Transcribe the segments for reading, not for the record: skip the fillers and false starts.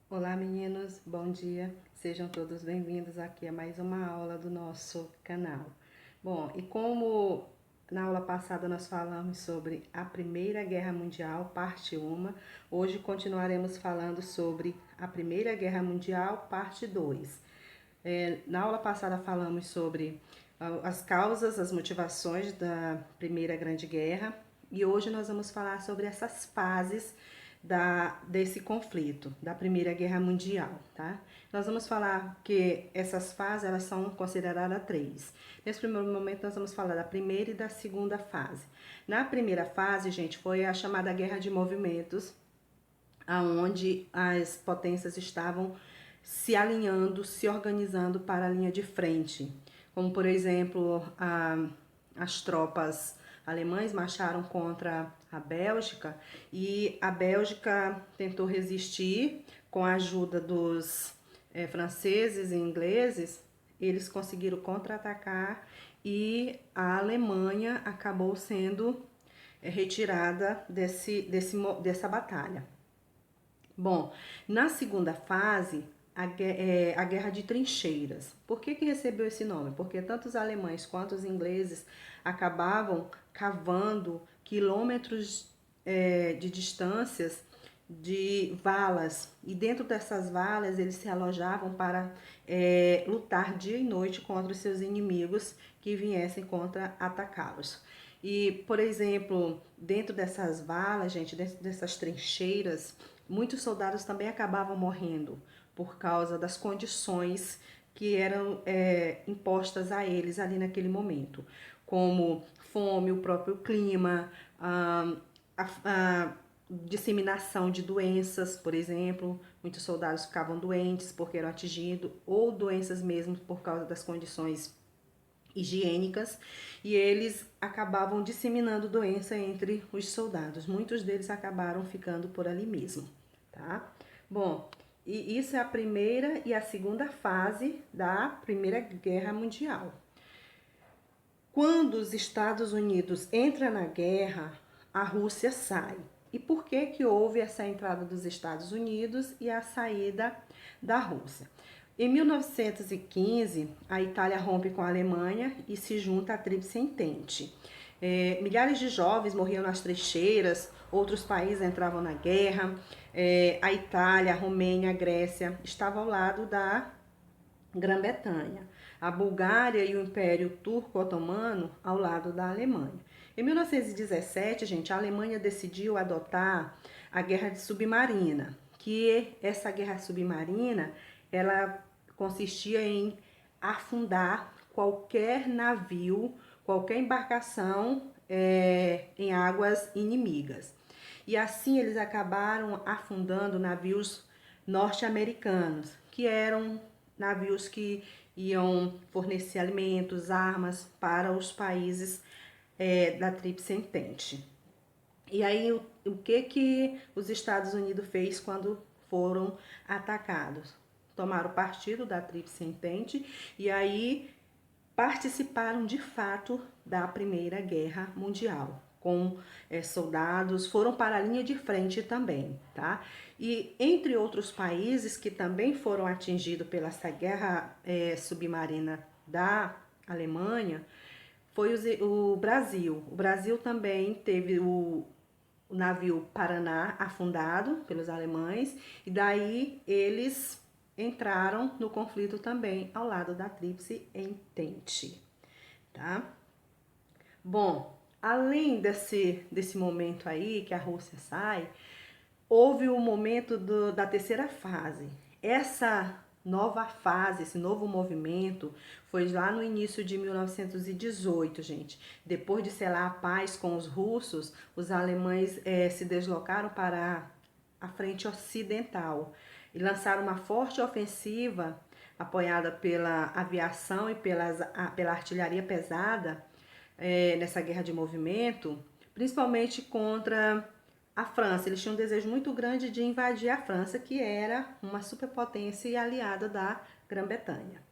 Olá meninos, bom dia, sejam todos bem-vindos aqui a mais uma aula do nosso canal. Bom, e como na aula passada nós falamos sobre a Primeira Guerra Mundial, parte 1, hoje continuaremos falando sobre a Primeira Guerra Mundial, parte 2. Na aula passada falamos sobre as causas, as motivações da Primeira Grande Guerra e hoje nós vamos falar sobre essas fases desse conflito, da Primeira Guerra Mundial, tá? Nós vamos falar que essas fases, elas são consideradas 3. Nesse primeiro momento, nós vamos falar da primeira e da segunda fase. Na primeira fase, gente, foi a chamada Guerra de Movimentos, onde as potências estavam se alinhando, se organizando para a linha de frente. Como, por exemplo, as tropas alemães marcharam contra a Bélgica e a Bélgica tentou resistir com a ajuda dos franceses e ingleses. Eles conseguiram contra-atacar e a Alemanha acabou sendo retirada dessa batalha. Bom, na segunda fase, a Guerra de Trincheiras. Por que recebeu esse nome? Porque tanto os alemães quanto os ingleses acabavam cavando quilômetros de distâncias de valas. E dentro dessas valas eles se alojavam para lutar dia e noite contra os seus inimigos que viessem contra atacá-los. E, por exemplo, dentro dessas valas, gente, dentro dessas trincheiras, muitos soldados também acabavam morrendo por causa das condições que eram impostas a eles ali naquele momento, como fome, o próprio clima, a disseminação de doenças, por exemplo. Muitos soldados ficavam doentes porque eram atingidos, ou doenças mesmo por causa das condições higiênicas, e eles acabavam disseminando doença entre os soldados. Muitos deles acabaram ficando por ali mesmo, tá? Bom, e isso é a primeira e a segunda fase da Primeira Guerra Mundial. Quando os Estados Unidos entram na guerra, a Rússia sai. E por que houve essa entrada dos Estados Unidos e a saída da Rússia? Em 1915, a Itália rompe com a Alemanha e se junta à Tríplice Entente. Milhares de jovens morriam nas trincheiras, outros países entravam na guerra. A Itália, a Romênia, a Grécia estavam ao lado da Grã-Bretanha. A Bulgária e o Império Turco-Otomano ao lado da Alemanha. Em 1917, gente, a Alemanha decidiu adotar a Guerra Submarina, que essa guerra submarina, ela consistia em afundar qualquer navio, qualquer embarcação em águas inimigas. E assim eles acabaram afundando navios norte-americanos, que eram navios que iam fornecer alimentos, armas para os países da Tríplice Entente. E aí o que os Estados Unidos fez quando foram atacados? Tomaram partido da Tríplice Entente e aí participaram de fato da Primeira Guerra Mundial, com soldados, foram para a linha de frente também, tá? E entre outros países que também foram atingidos pela essa guerra submarina da Alemanha, foi o Brasil. O Brasil também teve o navio Paraná afundado pelos alemães, e daí eles entraram no conflito também ao lado da Tríplice Entente, tá? Bom, além desse momento aí que a Rússia sai, houve o momento da terceira fase. Essa nova fase, esse novo movimento, foi lá no início de 1918, gente. Depois de selar a paz com os russos, os alemães se deslocaram para a frente ocidental e lançaram uma forte ofensiva apoiada pela aviação e pela artilharia pesada nessa guerra de movimento, principalmente contra a França, eles tinham um desejo muito grande de invadir a França, que era uma superpotência e aliada da Grã-Bretanha.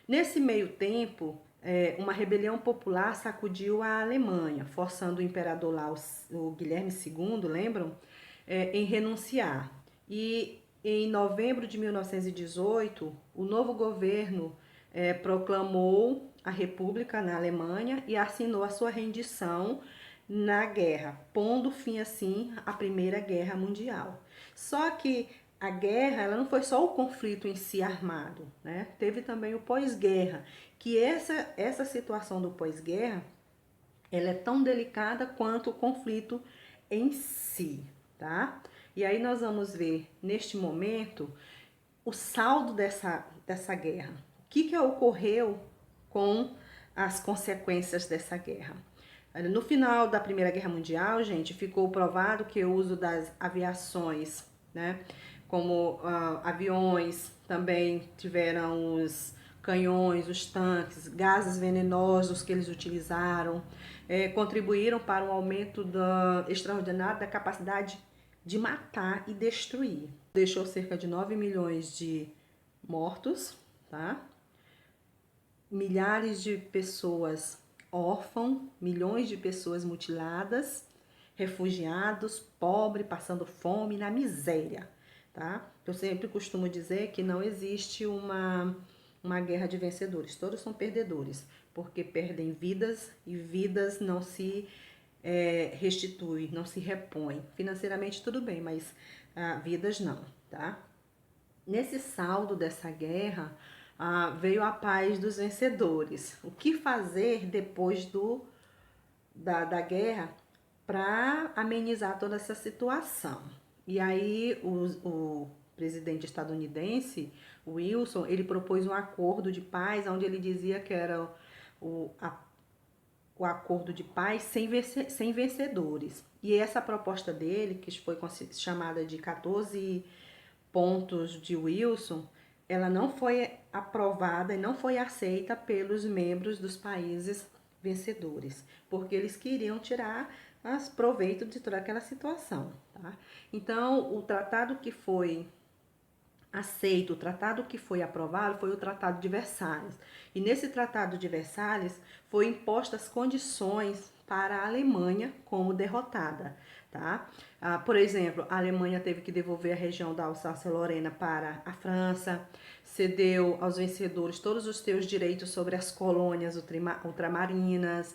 Nesse meio tempo, uma rebelião popular sacudiu a Alemanha, forçando o imperador lá, o Guilherme II, lembram? Em renunciar. E em novembro de 1918, o novo governo proclamou a República na Alemanha e assinou a sua rendição na guerra, pondo fim assim à Primeira Guerra Mundial. Só que a guerra, ela não foi só o conflito em si armado, né? Teve também o pós-guerra, que essa situação do pós-guerra, ela é tão delicada quanto o conflito em si, tá? E aí nós vamos ver neste momento o saldo dessa guerra. O que ocorreu com as consequências dessa guerra? No final da Primeira Guerra Mundial, gente, ficou provado que o uso das aviações, né, como aviões, também tiveram os canhões, os tanques, gases venenosos que eles utilizaram, contribuíram para um aumento extraordinário da capacidade de matar e destruir. Deixou cerca de 9 milhões de mortos, tá? Milhares de pessoas órfãos, milhões de pessoas mutiladas, refugiados, pobres, passando fome, na miséria, tá? Eu sempre costumo dizer que não existe uma guerra de vencedores, todos são perdedores, porque perdem vidas e vidas não se restitui, não se repõe. Financeiramente tudo bem, mas vidas não, tá? Nesse saldo dessa guerra, veio a paz dos vencedores. O que fazer depois da guerra para amenizar toda essa situação? E aí o presidente estadunidense, Wilson, ele propôs um acordo de paz, onde ele dizia que era o acordo de paz sem vencedores. E essa proposta dele, que foi chamada de 14 pontos de Wilson, ela não foi aprovada e não foi aceita pelos membros dos países vencedores, porque eles queriam tirar proveito de toda aquela situação, tá? Então, o tratado que foi aceito, o tratado que foi aprovado foi o Tratado de Versalhes. E nesse Tratado de Versalhes foi impostas condições para a Alemanha como derrotada, tá? Por exemplo, a Alemanha teve que devolver a região da Alsácia-Lorena para a França, cedeu aos vencedores todos os seus direitos sobre as colônias ultramarinas,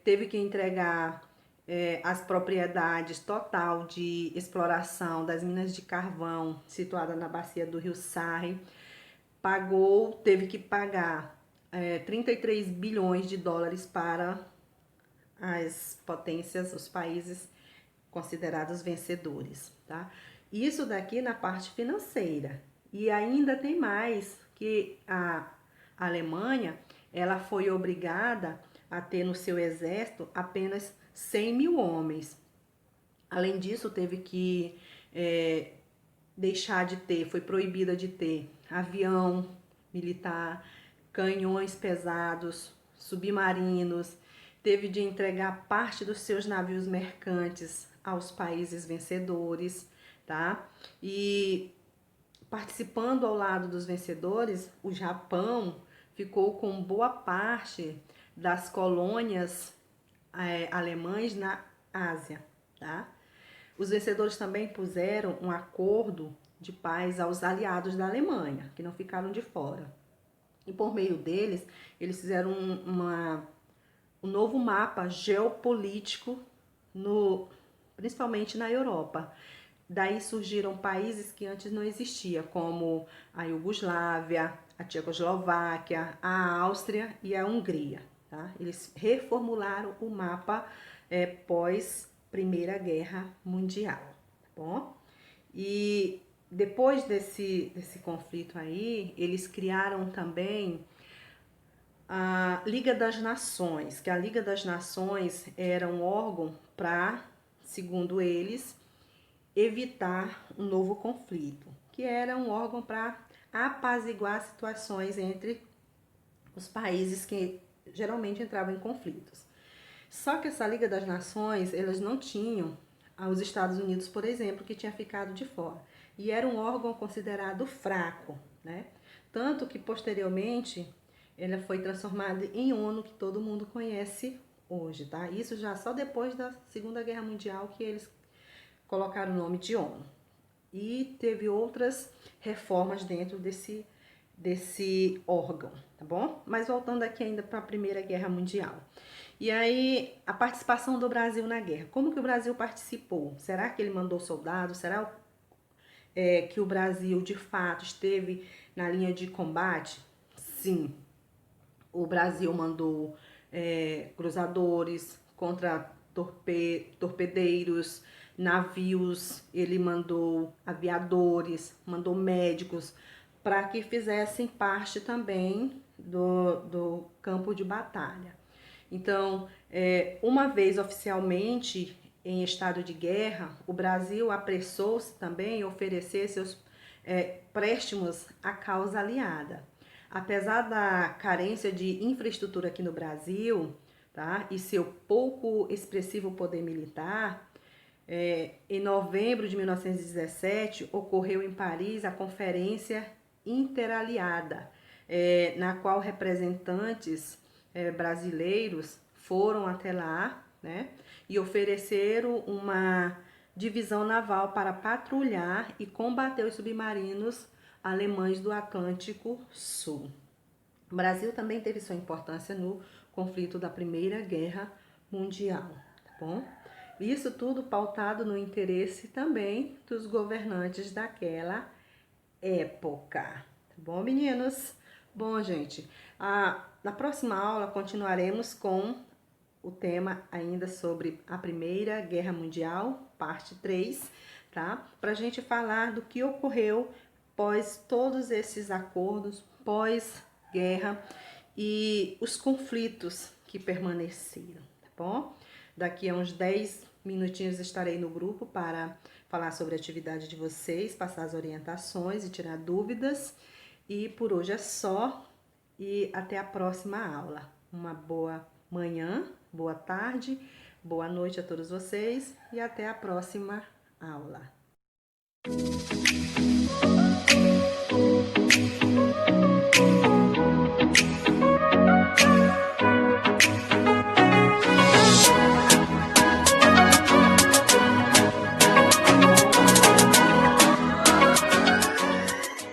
teve que entregar as propriedades total de exploração das minas de carvão situada na bacia do rio Sarre, teve que pagar 33 bilhões de dólares para as potências, os países considerados vencedores, tá? Isso daqui na parte financeira. E ainda tem mais, que a Alemanha, ela foi obrigada a ter no seu exército apenas 100 mil homens. Além disso, teve que deixar de ter, foi proibida de ter avião militar, canhões pesados, submarinos, teve de entregar parte dos seus navios mercantes aos países vencedores, tá? E participando ao lado dos vencedores, o Japão ficou com boa parte das colônias alemães na Ásia, tá? Os vencedores também puseram um acordo de paz aos aliados da Alemanha, que não ficaram de fora. E por meio deles, eles fizeram um novo mapa geopolítico, principalmente na Europa. Daí surgiram países que antes não existiam, como a Iugoslávia, a Tchecoslováquia, a Áustria e a Hungria. Tá? Eles reformularam o mapa pós Primeira Guerra Mundial. Tá bom? E depois desse conflito aí, eles criaram também a Liga das Nações, que a Liga das Nações era um órgão para, segundo eles, evitar um novo conflito, que era um órgão para apaziguar situações entre os países que geralmente entravam em conflitos. Só que essa Liga das Nações, elas não tinham aos Estados Unidos, por exemplo, que tinha ficado de fora. E era um órgão considerado fraco, né? Tanto que posteriormente ela foi transformada em ONU, que todo mundo conhece hoje, tá? Isso já só depois da Segunda Guerra Mundial que eles colocaram o nome de ONU. E teve outras reformas dentro desse órgão, tá bom? Mas voltando aqui ainda para a Primeira Guerra Mundial. E aí, a participação do Brasil na guerra. Como que o Brasil participou? Será que ele mandou soldados? Será que o Brasil, de fato, esteve na linha de combate? Sim. O Brasil mandou cruzadores contra torpedeiros, navios, ele mandou aviadores, mandou médicos para que fizessem parte também do campo de batalha. Então, uma vez oficialmente em estado de guerra, o Brasil apressou-se também em oferecer seus préstimos à causa aliada. Apesar da carência de infraestrutura aqui no Brasil, tá, e seu pouco expressivo poder militar, em novembro de 1917 ocorreu em Paris a Conferência Interaliada, na qual representantes brasileiros foram até lá, né, e ofereceram uma divisão naval para patrulhar e combater os submarinos alemães do Atlântico Sul. O Brasil também teve sua importância no conflito da Primeira Guerra Mundial, tá bom? Isso tudo pautado no interesse também dos governantes daquela época, tá bom, meninos? Bom, gente, na próxima aula continuaremos com o tema ainda sobre a Primeira Guerra Mundial, parte 3, tá? Pra gente falar do que ocorreu pós todos esses acordos, pós-guerra e os conflitos que permaneceram, tá bom? Daqui a uns 10 minutinhos estarei no grupo para falar sobre a atividade de vocês, passar as orientações e tirar dúvidas. E por hoje é só e até a próxima aula. Uma boa manhã, boa tarde, boa noite a todos vocês e até a próxima aula.